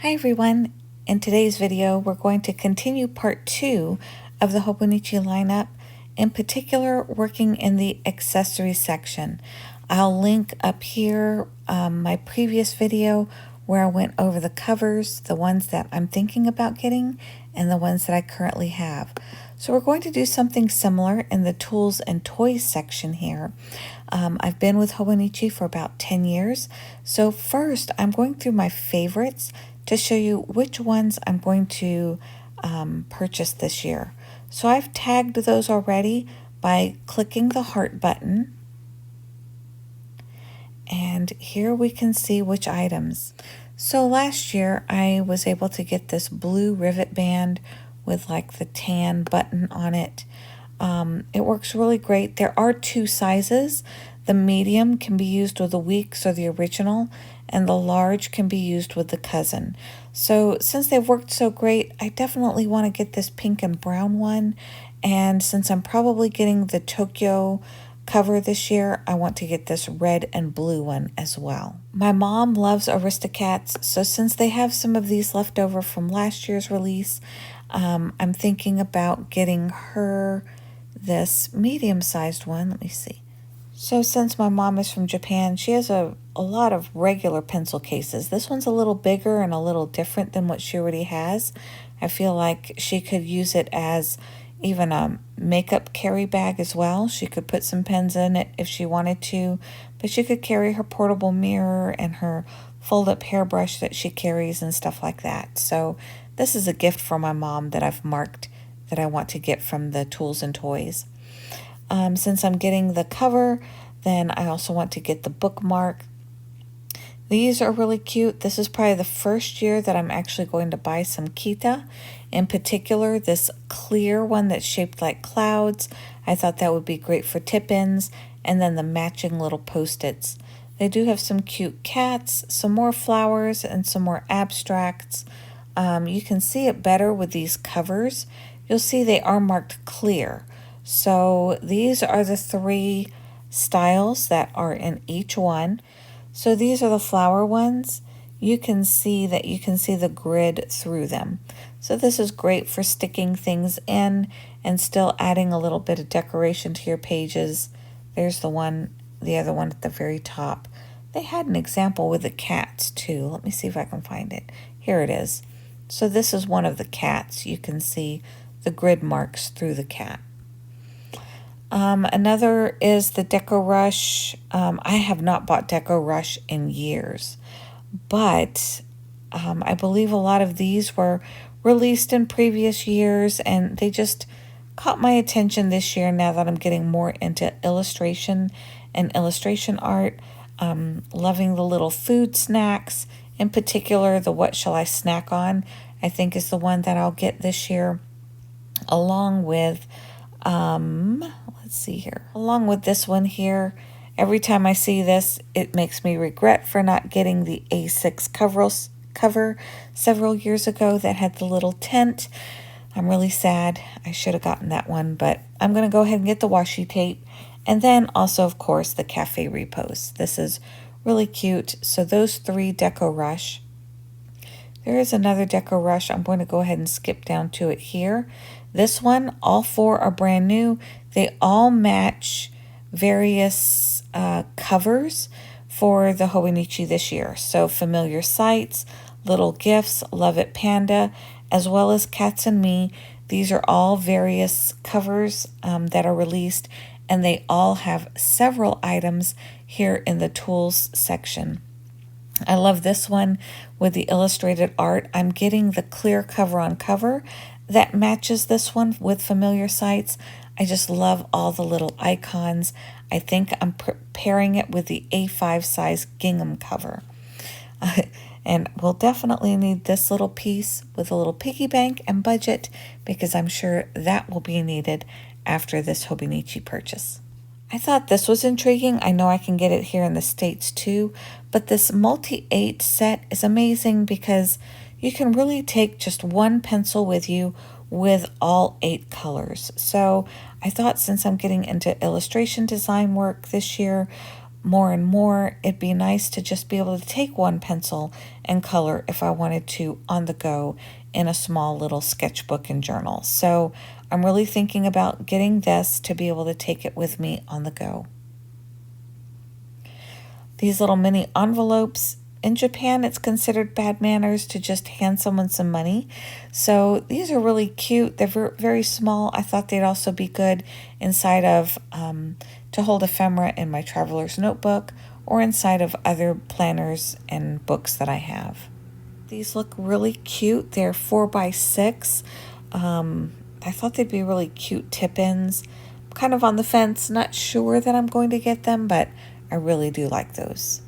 Hi everyone! In today's video we're going to continue part 2 of the Hobonichi lineup, in particular working in the accessory section. I'll link up here my previous video where I went over the covers, the ones that I'm thinking about getting and the ones that I currently have. So we're going to do something similar in the tools and toys section here. I've been with Hobonichi for about 10 years. So first I'm going through my favorites to show you which ones I'm going to purchase this year. So I've tagged those already by clicking the heart button. And here we can see which items. So last year I was able to get this blue rivet band with like the tan button on it. It works really great. There are two sizes. The medium can be used with the Weeks or the original, and the large can be used with the cousin. So since they've worked so great, I definitely want to get this pink and brown one. And since I'm probably getting the Tokyo cover this year, I want to get this red and blue one as well. My mom loves Aristocats, so since they have some of these left over from last year's release, I'm thinking about getting her this medium-sized one. Let me see. So since my mom is from Japan, she has a lot of regular pencil cases. This one's a little bigger and a little different than what she already has. I feel like she could use it as even a makeup carry bag as well. She could put some pens in it if she wanted to, but she could carry her portable mirror and her fold-up hairbrush that she carries and stuff like that. So this is a gift for my mom that I've marked that I want to get from the tools and toys. Since I'm getting the cover, then I also want to get the bookmark. These are really cute. This is probably the first year that I'm actually going to buy some Kita. In particular, this clear one that's shaped like clouds. I thought that would be great for tip-ins, and then the matching little Post-its. They do have some cute cats, some more flowers, and some more abstracts. You can see it better with these covers. You'll see they are marked clear. So these are the 3 styles that are in each one. So these are the flower ones. You can see the grid through them. So this is great for sticking things in and still adding a little bit of decoration to your pages. There's the other one at the very top. They had an example with the cats too. Let me see if I can find it. Here it is. So this is one of the cats. You can see the grid marks through the cat. Another is the Deco Rush. I have not bought Deco Rush in years, but I believe a lot of these were released in previous years, and they just caught my attention this year now that I'm getting more into illustration and illustration art. Loving the little food snacks. In particular, the What Shall I Snack On, I think is the one that I'll get this year, along with let's see here. Along with this one here, every time I see this, it makes me regret for not getting the A6 cover several years ago that had the little tent. I'm really sad. I should have gotten that one, but I'm going to go ahead and get the washi tape. And then also, of course, the Cafe Repos. This is really cute. So those 3 Deco Rush. There is another Deco Rush. I'm going to go ahead and skip down to it here. This one, all 4 are brand new. They all match various covers for the Hobonichi this year. So Familiar Sights, Little Gifts, Love It Panda, as well as Cats and Me. These are all various covers that are released, and they all have several items here in the tools section. I love this one with the illustrated art. I'm getting the clear cover on cover that matches this one with Familiar Sights. I just love all the little icons. I think I'm pairing it with the A5 size gingham cover. And we'll definitely need this little piece with a little piggy bank and budget, because I'm sure that will be needed after this Hobonichi purchase. I thought this was intriguing. I know I can get it here in the States too, but this multi-8 set is amazing because you can really take just one pencil with you with all 8 colors. So I thought, since I'm getting into illustration design work this year, more and more, it'd be nice to just be able to take one pencil and color if I wanted to on the go in a small little sketchbook and journal. So I'm really thinking about getting this to be able to take it with me on the go. These little mini envelopes, in Japan, it's considered bad manners to just hand someone some money. So these are really cute. They're very small. I thought they'd also be good inside of to hold ephemera in my traveler's notebook or inside of other planners and books that I have. These look really cute. They're 4x6. I thought they'd be really cute tip-ins. I'm kind of on the fence, not sure that I'm going to get them, but I really do like those.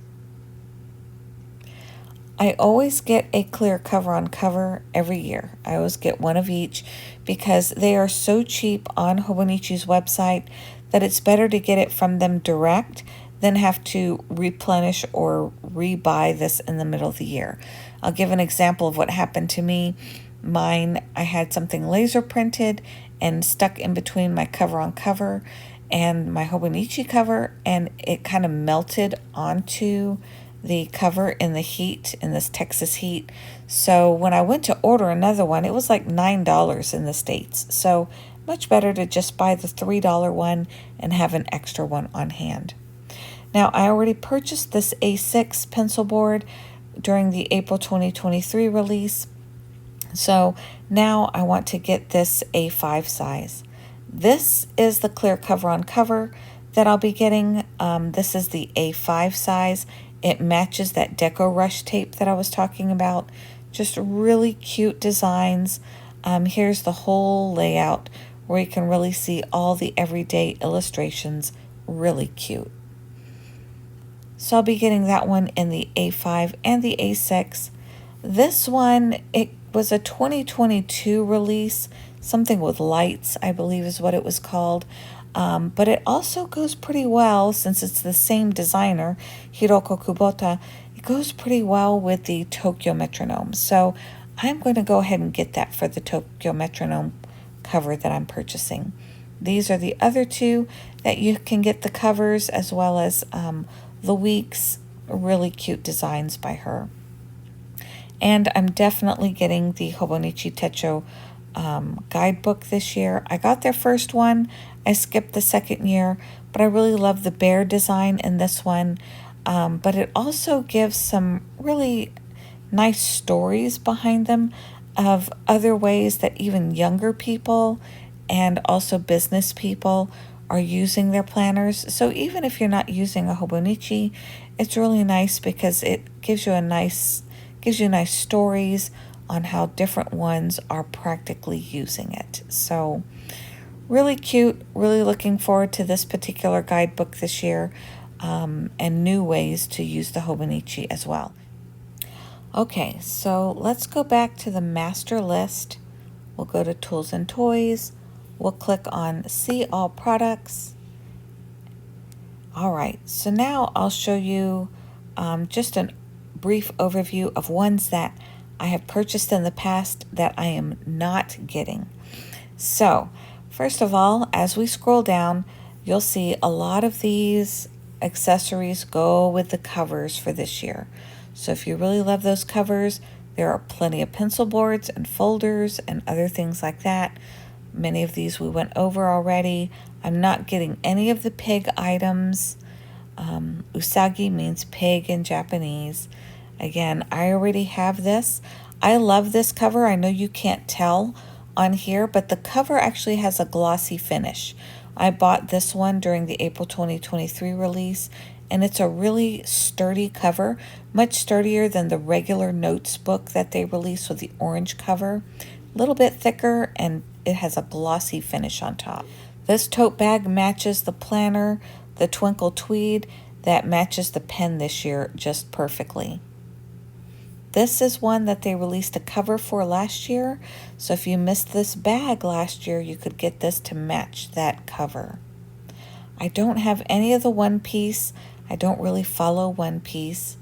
I always get a clear cover on cover every year. I always get one of each because they are so cheap on Hobonichi's website that it's better to get it from them direct than have to replenish or rebuy this in the middle of the year. I'll give an example of what happened to me. Mine, I had something laser printed and stuck in between my cover on cover and my Hobonichi cover, and it kind of melted onto the cover in the heat, in this Texas heat. So when I went to order another one, it was like $9 in the States. So much better to just buy the $3 one and have an extra one on hand. Now, I already purchased this A6 pencil board during the April 2023 release. So now I want to get this A5 size. This is the clear cover on cover that I'll be getting. This is the A5 size. It matches that Deco Rush tape that I was talking about. Just really cute designs. Here's the whole layout where you can really see all the everyday illustrations. Really cute. So I'll be getting that one in the A5 and the A6. This one, it was a 2022 release. Something with lights, I believe is what it was called. But it also goes pretty well, since it's the same designer, Hiroko Kubota. It goes pretty well with the Tokyo Metronome. So I'm going to go ahead and get that for the Tokyo Metronome cover that I'm purchasing. These are the other two that you can get the covers, as well as the weeks. Really cute designs by her. And I'm definitely getting the Hobonichi Techo guidebook this year. I got their first one. I skipped the second year, but I really love the bear design in this one. But it also gives some really nice stories behind them of other ways that even younger people and also business people are using their planners. So even if you're not using a Hobonichi, it's really nice because it gives you nice stories on how different ones are practically using it. So really cute, really looking forward to this particular guidebook this year, and new ways to use the Hobonichi as well. Okay, so let's go back to the master list. We'll go to Tools and Toys. We'll click on See All Products. All right, so now I'll show you just a brief overview of ones that I have purchased in the past that I am not getting. So, first of all, as we scroll down, you'll see a lot of these accessories go with the covers for this year. So if you really love those covers, there are plenty of pencil boards and folders and other things like that. Many of these we went over already. I'm not getting any of the pig items. Usagi means pig in Japanese. Again, I already have this. I love this cover. I know you can't tell on here, but the cover actually has a glossy finish. I bought this one during the April 2023 release, and it's a really sturdy cover, much sturdier than the regular notes book that they released with the orange cover. A little bit thicker, and it has a glossy finish on top. This tote bag matches the planner, the twinkle tweed, that matches the pen this year just perfectly. This is one that they released a cover for last year, so if you missed this bag last year, you could get this to match that cover. I don't have any of the One Piece. I don't really follow One Piece.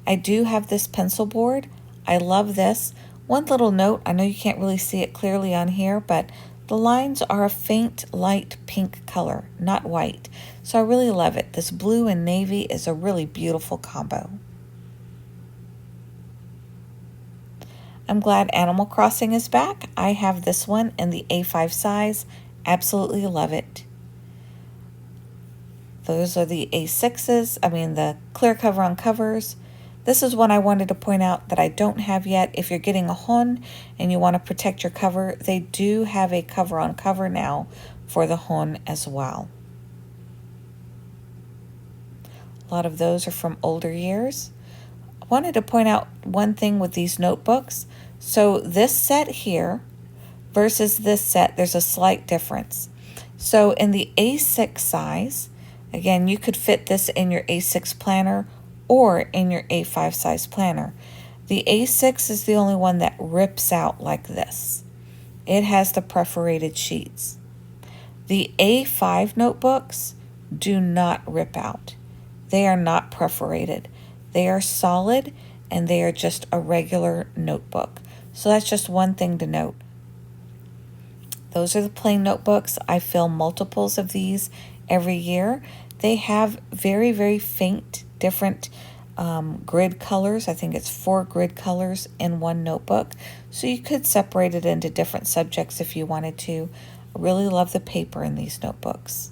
I do have this pencil board. I love this. One little note, I know you can't really see it clearly on here, but The lines are a faint light pink color, not white, so I really love it. This blue and navy is a really beautiful combo. I'm glad Animal Crossing is back. I have this one in the A5 size. Absolutely love it. Those are the A6s, the clear cover on covers. This is one I wanted to point out that I don't have yet. If you're getting a Hon and you want to protect your cover, they do have a cover on cover now for the Hon as well. A lot of those are from older years. I wanted to point out one thing with these notebooks. So this set here versus this set, there's a slight difference. So in the A6 size, again, you could fit this in your A6 planner or in your A5 size planner. The A6 is the only one that rips out like this. It has the perforated sheets. The A5 notebooks do not rip out. They are not perforated. They are solid and they are just a regular notebook. So that's just one thing to note. Those are the plain notebooks. I fill multiples of these every year. They have very, very faint, different grid colors. I think it's 4 grid colors in one notebook. So you could separate it into different subjects if you wanted to. I really love the paper in these notebooks.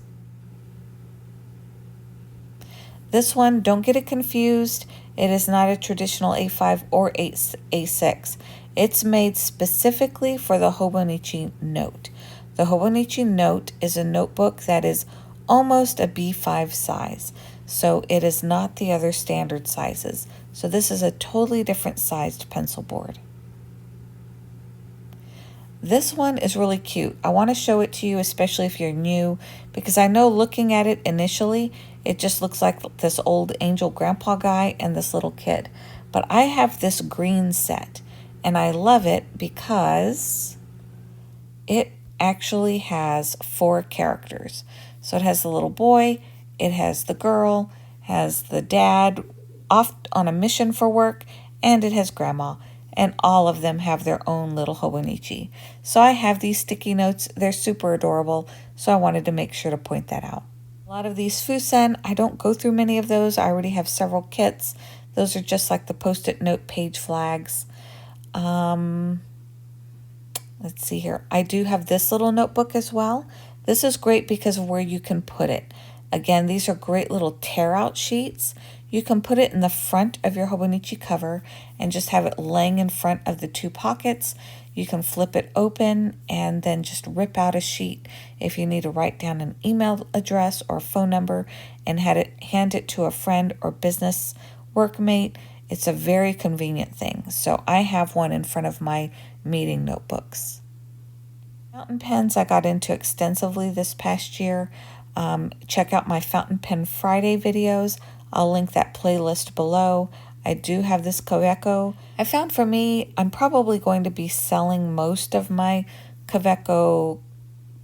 This one, don't get it confused. It is not a traditional A5 or A6. It's made specifically for the Hobonichi Note. The Hobonichi Note is a notebook that is almost a B5 size. So it is not the other standard sizes. So this is a totally different sized pencil board. This one is really cute. I want to show it to you, especially if you're new, because I know looking at it initially, it just looks like this old angel grandpa guy and this little kid. But I have this green set, and I love it because it actually has 4 characters. So it has the little boy, it has the girl, has the dad off on a mission for work, and it has grandma. And all of them have their own little Hobonichi. So I have these sticky notes. They're super adorable, so I wanted to make sure to point that out. A lot of these Fusen, I don't go through many of those. I already have several kits. Those are just like the Post-it note page flags. Let's see here. I do have this little notebook as well. This is great because of where you can put it. Again, these are great little tear-out sheets. You can put it in the front of your Hobonichi cover and just have it laying in front of the 2 pockets. You can flip it open and then just rip out a sheet if you need to write down an email address or a phone number and hand it to a friend or business workmate. It's a very convenient thing. So I have one in front of my meeting notebooks. Fountain pens I got into extensively this past year. Check out my Fountain Pen Friday videos. I'll link that playlist below. I do have this Kaweco. I found for me, I'm probably going to be selling most of my Kaweco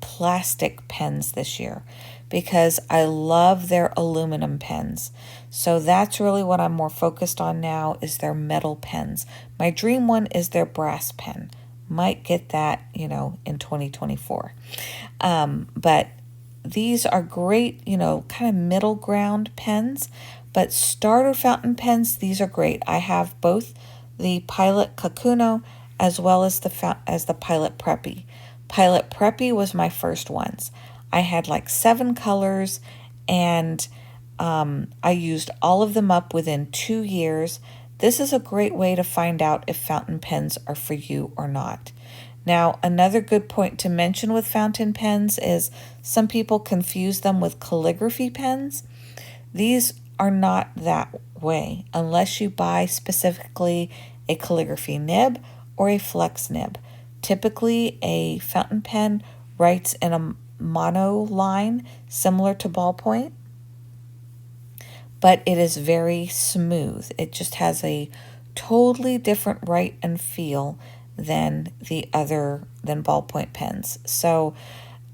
plastic pens this year because I love their aluminum pens. So that's really what I'm more focused on now is their metal pens. My dream one is their brass pen. Might get that, in 2024. But these are great, kind of middle ground pens, but starter fountain pens, these are great. I have both the Pilot Kakuno as well as the Pilot Preppy. Pilot Preppy was my first ones. I had like 7 colors and I used all of them up within 2 years. This is a great way to find out if fountain pens are for you or not. Now, another good point to mention with fountain pens is some people confuse them with calligraphy pens. These are not that way unless you buy specifically a calligraphy nib or a flex nib. Typically, a fountain pen writes in a mono line similar to ballpoint, but it is very smooth. It just has a totally different write and feel than ballpoint pens. So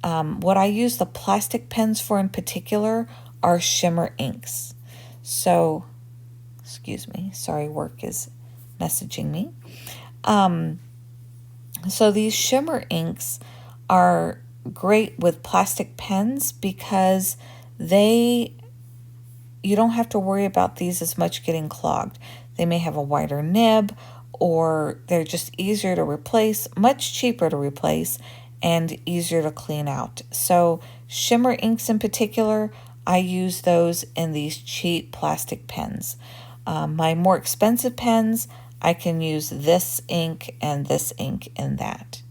what I use the plastic pens for in particular are shimmer inks. So, excuse me, sorry, work is messaging me. So these shimmer inks are great with plastic pens because they you don't have to worry about these as much getting clogged. They may have a wider nib, or they're just easier to replace, much cheaper to replace, and easier to clean out. So shimmer inks in particular, I use those in these cheap plastic pens. My more expensive pens, I can use this ink and this ink in that.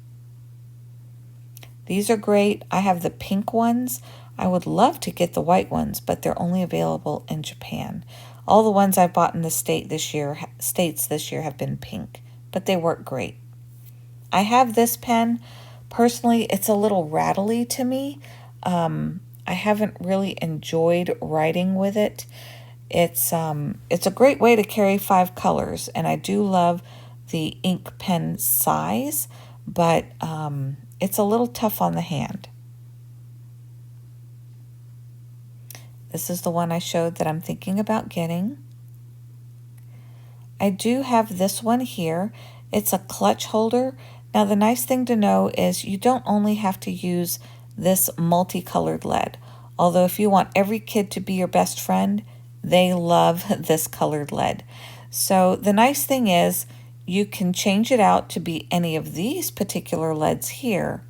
These are great. I have the pink ones. I would love to get the white ones, but they're only available in Japan. All the ones I bought in the states this year have been pink, but they work great. I have this pen. Personally, it's a little rattly to me. I haven't really enjoyed writing with it. It's a great way to carry 5 colors, and I do love the ink pen size, but it's a little tough on the hand. This is the one I showed that I'm thinking about getting. I do have this one here. It's a clutch holder. Now the nice thing to know is you don't only have to use this multicolored lead. Although if you want every kid to be your best friend, they love this colored lead. So the nice thing is you can change it out to be any of these particular leads here,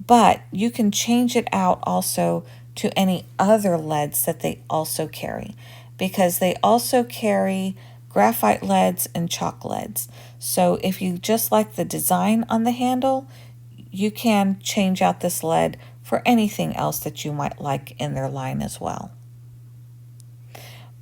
but you can change it out also to any other leads that they also carry, because they also carry graphite leads and chalk leads. So if you just like the design on the handle, you can change out this lead for anything else that you might like in their line as well.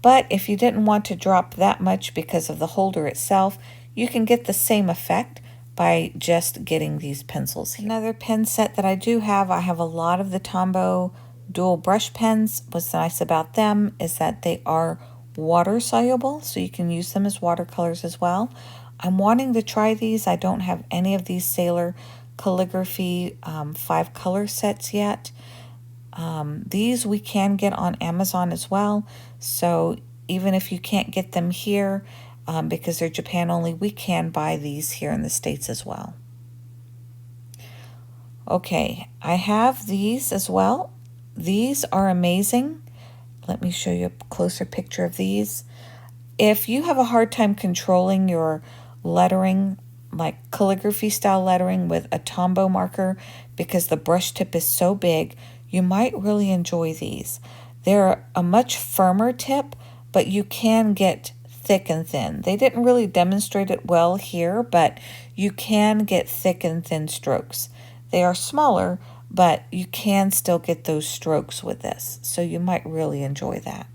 But if you didn't want to drop that much because of the holder itself, you can get the same effect by just getting these pencils here. Another pen set that I do have, I have a lot of the Tombow dual brush pens. What's nice about them is that they are water soluble, so you can use them as watercolors as well. I'm wanting to try these. I don't have any of these Sailor calligraphy 5 color sets yet. These we can get on Amazon as well, so even if you can't get them here because they're Japan only, we can buy these here in the States as well. Okay, I have these as well. These are amazing. Let me show you a closer picture of these. If you have a hard time controlling your lettering, like calligraphy style lettering with a Tombow marker because the brush tip is so big, you might really enjoy these. They're a much firmer tip, but you can get thick and thin. They didn't really demonstrate it well here, but you can get thick and thin strokes. They are smaller, but you can still get those strokes with this, so you might really enjoy that.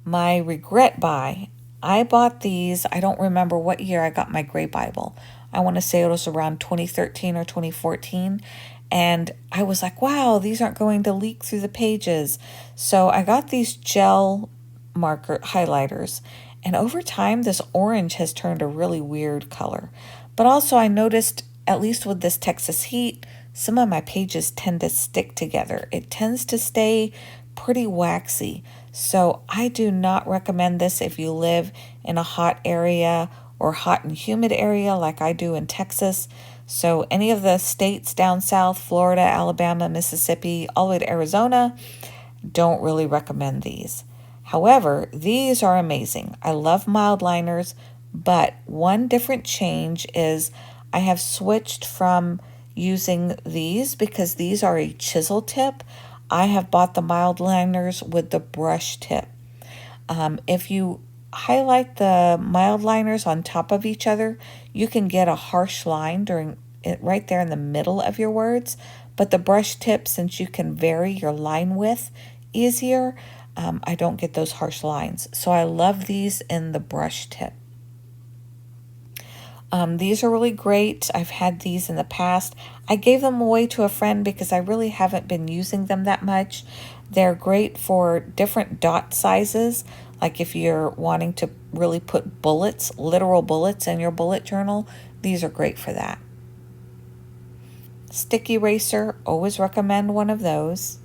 My regret buy, I bought these, I don't remember what year I got my gray Bible. I want to say it was around 2013 or 2014, and I was like, wow, these aren't going to leak through the pages. So I got these gel marker highlighters, and over time this orange has turned a really weird color. But also I noticed, at least with this Texas heat, some of my pages tend to stick together. It tends to stay pretty waxy. So I do not recommend this if you live in a hot area or hot and humid area like I do in Texas. So any of the states down south, Florida, Alabama, Mississippi, all the way to Arizona, don't really recommend these. However, these are amazing. I love mild liners, but one different change is I have switched from using these because these are a chisel tip. I have bought the mild liners with the brush tip. If you highlight the mild liners on top of each other, you can get a harsh line during it right there in the middle of your words. But the brush tip, since you can vary your line width easier, I don't get those harsh lines. So I love these in the brush tip. These are really great. I've had these in the past. I gave them away to a friend because I really haven't been using them that much. They're great for different dot sizes. Like if you're wanting to really put bullets, literal bullets in your bullet journal, these are great for that. Stick eraser, always recommend one of those.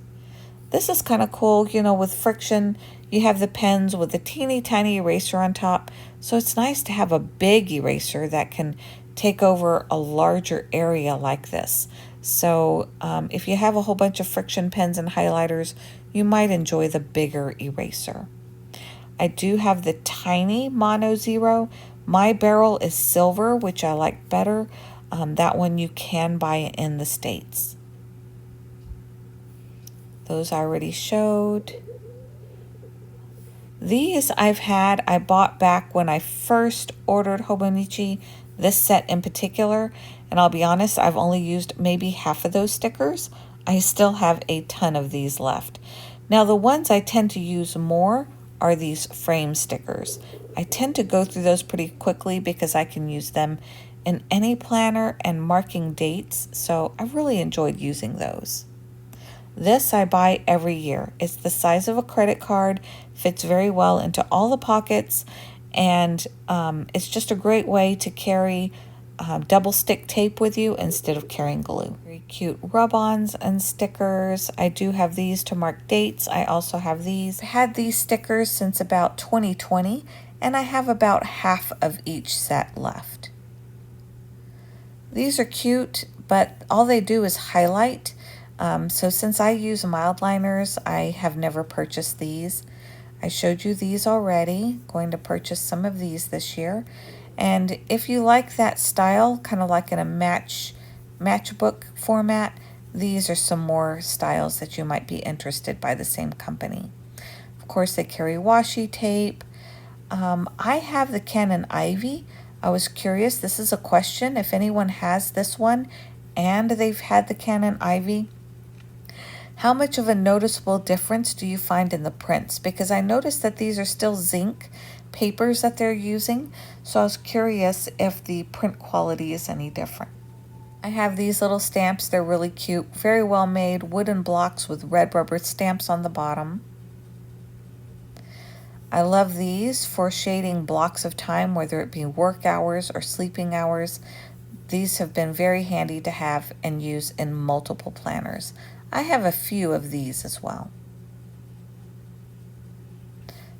This is kind of cool, you know, with friction, you have the pens with a teeny tiny eraser on top. So it's nice to have a big eraser that can take over a larger area like this. So if you have a whole bunch of friction pens and highlighters, you might enjoy the bigger eraser. I do have the tiny Mono Zero. My barrel is silver, which I like better. That one you can buy in the States. Those I already showed. These I bought back when I first ordered Hobonichi, this set in particular, and I'll be honest, I've only used maybe half of those stickers. I still have a ton of these left. Now the ones I tend to use more are these frame stickers. I tend to go through those pretty quickly because I can use them in any planner and marking dates, so I really enjoyed using those. This I buy every year. It's the size of a credit card, fits very well into all the pockets, and it's just a great way to carry double stick tape with you instead of carrying glue. Very cute rub-ons and stickers. I do have these to mark dates. I also have these. I've had these stickers since about 2020, and I have about half of each set left. These are cute, but all they do is highlight. So since I use mild liners, I have never purchased these. I showed you these already. Going to purchase some of these this year. And if you like that style, kind of like in a matchbook format, these are some more styles that you might be interested by the same company. Of course, they carry washi tape. I have the Canon Ivy. I was curious, this is a question, if anyone has this one and they've had the Canon Ivy, how much of a noticeable difference do you find in the prints? Because I noticed that these are still zinc papers that they're using, so I was curious if the print quality is any different. I have these little stamps. They're really cute, very well made, wooden blocks with red rubber stamps on the bottom. I love these for shading blocks of time, whether it be work hours or sleeping hours. These have been very handy to have and use in multiple planners. I have a few of these as well.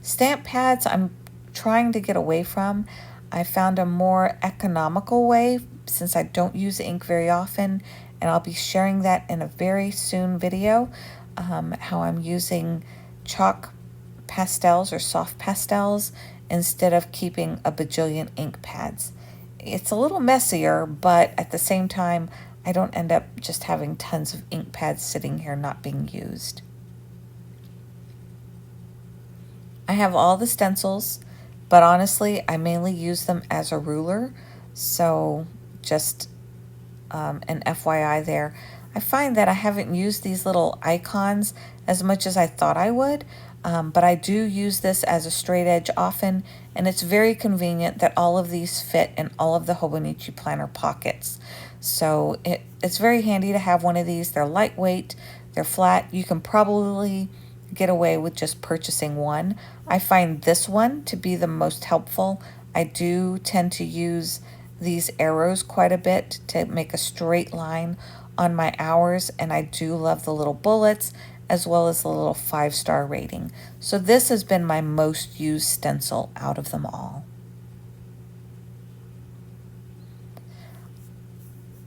Stamp pads I'm trying to get away from. I found a more economical way since I don't use ink very often, and I'll be sharing that in a very soon video, how I'm using chalk pastels or soft pastels instead of keeping a bajillion ink pads. It's a little messier, but at the same time, I don't end up just having tons of ink pads sitting here not being used. I have all the stencils, but honestly, I mainly use them as a ruler, so just an FYI there. I find that I haven't used these little icons as much as I thought I would, but I do use this as a straight edge often, and it's very convenient that all of these fit in all of the Hobonichi planner pockets. So it's very handy to have one of these. They're lightweight, they're flat. You can probably get away with just purchasing one. I find this one to be the most helpful. I do tend to use these arrows quite a bit to make a straight line on my hours, and I do love the little bullets as well as the little 5-star rating. So this has been my most used stencil out of them all.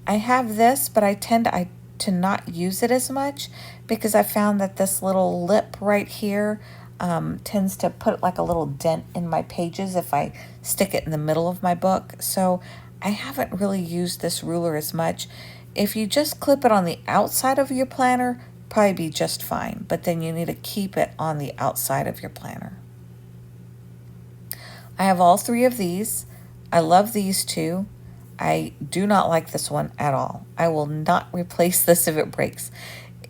I have this, but I tend to not use it as much because I found that this little lip right here tends to put like a little dent in my pages if I stick it in the middle of my book. So I haven't really used this ruler as much. If you just clip it on the outside of your planner, probably be just fine, but then you need to keep it on the outside of your planner. I have all three of these. I love these two. I do not like this one at all. I will not replace this if it breaks.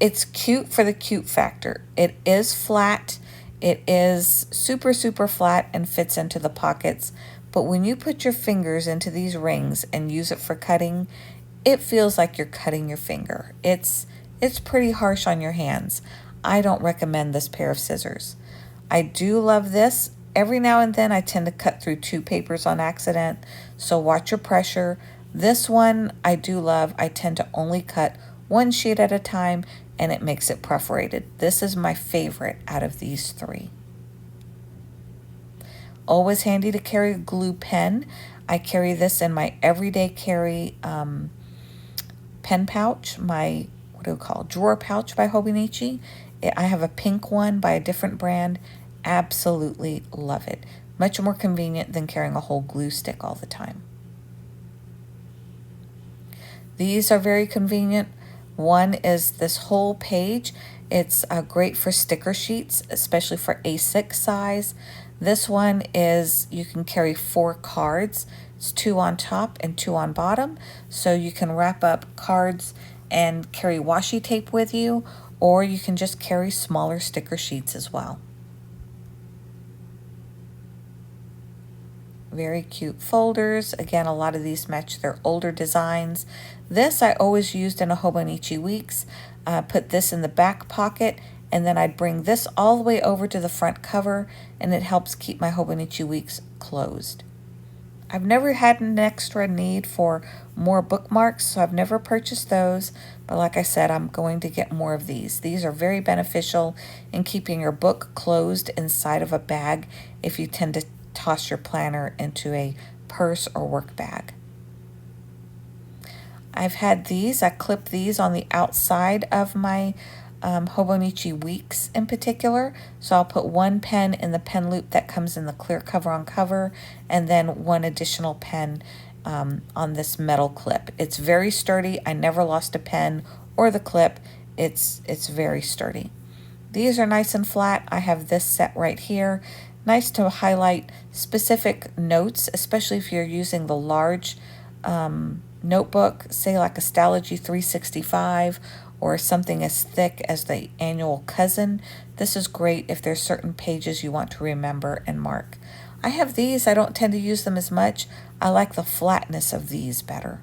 It's cute for the cute factor. It is flat. It is super, super flat and fits into the pockets. But when you put your fingers into these rings and use it for cutting, it feels like you're cutting your finger. It's pretty harsh on your hands. I don't recommend this pair of scissors. I do love this. Every now and then I tend to cut through 2 papers on accident, so watch your pressure. This one I do love. I tend to only cut 1 sheet at a time, and it makes it perforated. This is my favorite out of these 3. Always handy to carry a glue pen. I carry this in my everyday carry pen pouch, my, what do we call, drawer pouch by Hobonichi. I have a pink one by a different brand. Absolutely love it. Much more convenient than carrying a whole glue stick all the time. These are very convenient. One is this whole page. It's great for sticker sheets, especially for A6 size. This one is, you can carry 4 cards. It's 2 on top and 2 on bottom. So you can wrap up cards and carry washi tape with you, or you can just carry smaller sticker sheets as well. Very cute folders. Again, a lot of these match their older designs. This I always used in a Hobonichi Weeks. Put this in the back pocket, and then I'd bring this all the way over to the front cover, and it helps keep my Hobonichi Weeks closed. I've never had an extra need for more bookmarks, so I've never purchased those, but like I said, I'm going to get more of these. These are very beneficial in keeping your book closed inside of a bag if you tend to toss your planner into a purse or work bag. I've had these, I clip these on the outside of my Hobonichi Weeks in particular. So I'll put one pen in the pen loop that comes in the clear cover on cover, and then one additional pen on this metal clip. It's very sturdy. I never lost a pen or the clip. It's very sturdy. These are nice and flat. I have this set right here. Nice to highlight specific notes, especially if you're using the large notebook, say like a Stalogy 365 or something as thick as the Annual Cousin. This is great if there's certain pages you want to remember and mark. I have these. I don't tend to use them as much. I like the flatness of these better.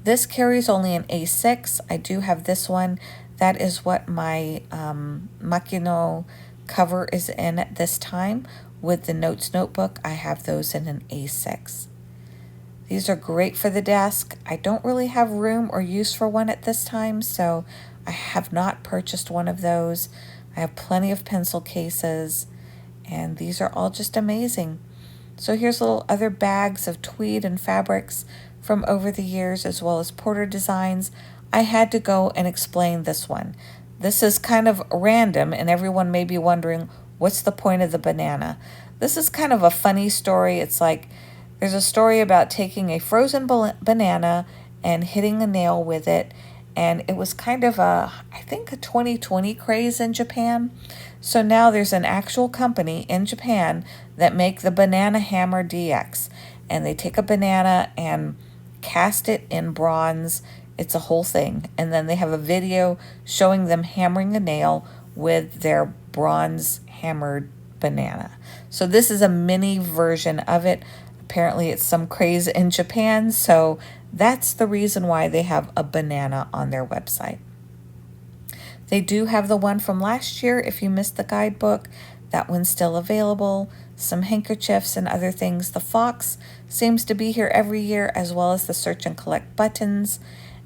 This carries only an A6. I do have this one. That is what my Makino cover is in at this time. With the Notes notebook, I have those in an A6. These are great for the desk. I don't really have room or use for one at this time, so I have not purchased one of those. I have plenty of pencil cases, and these are all just amazing. So here's little other bags of tweed and fabrics from over the years, as well as Porter designs. I had to go and explain this one. This is kind of random, and everyone may be wondering, what's the point of the banana? This is kind of a funny story. It's like, there's a story about taking a frozen banana and hitting a nail with it, and it was kind of I think a 2020 craze in Japan. So now there's an actual company in Japan that make the Banana Hammer DX, and they take a banana and cast it in bronze. It's a whole thing. And then they have a video showing them hammering a nail with their bronze hammered banana. So this is a mini version of it. Apparently it's some craze in Japan, so that's the reason why they have a banana on their website. They do have the one from last year if you missed the guidebook. That one's still available. Some handkerchiefs and other things. The fox seems to be here every year, as well as the search and collect buttons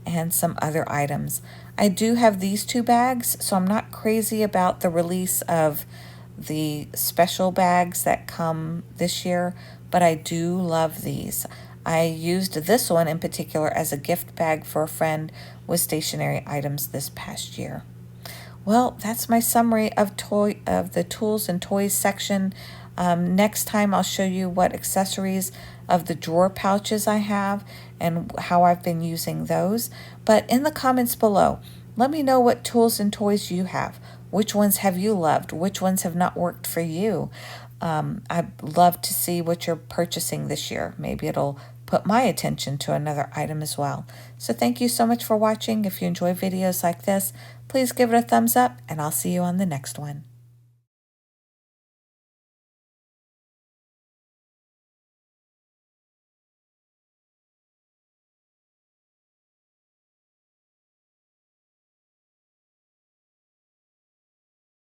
and some other items. I do have these 2 bags, so I'm not crazy about the release of the special bags that come this year, but I do love these. I used this one in particular as a gift bag for a friend with stationery items this past year. Well, that's my summary of the tools and toys section. Next time I'll show you what accessories of the drawer pouches I have and how I've been using those. But in the comments below, let me know what tools and toys you have. Which ones have you loved? Which ones have not worked for you? I'd love to see what you're purchasing this year. Maybe it'll put my attention to another item as well. So thank you so much for watching. If you enjoy videos like this, please give it a thumbs up, and I'll see you on the next one.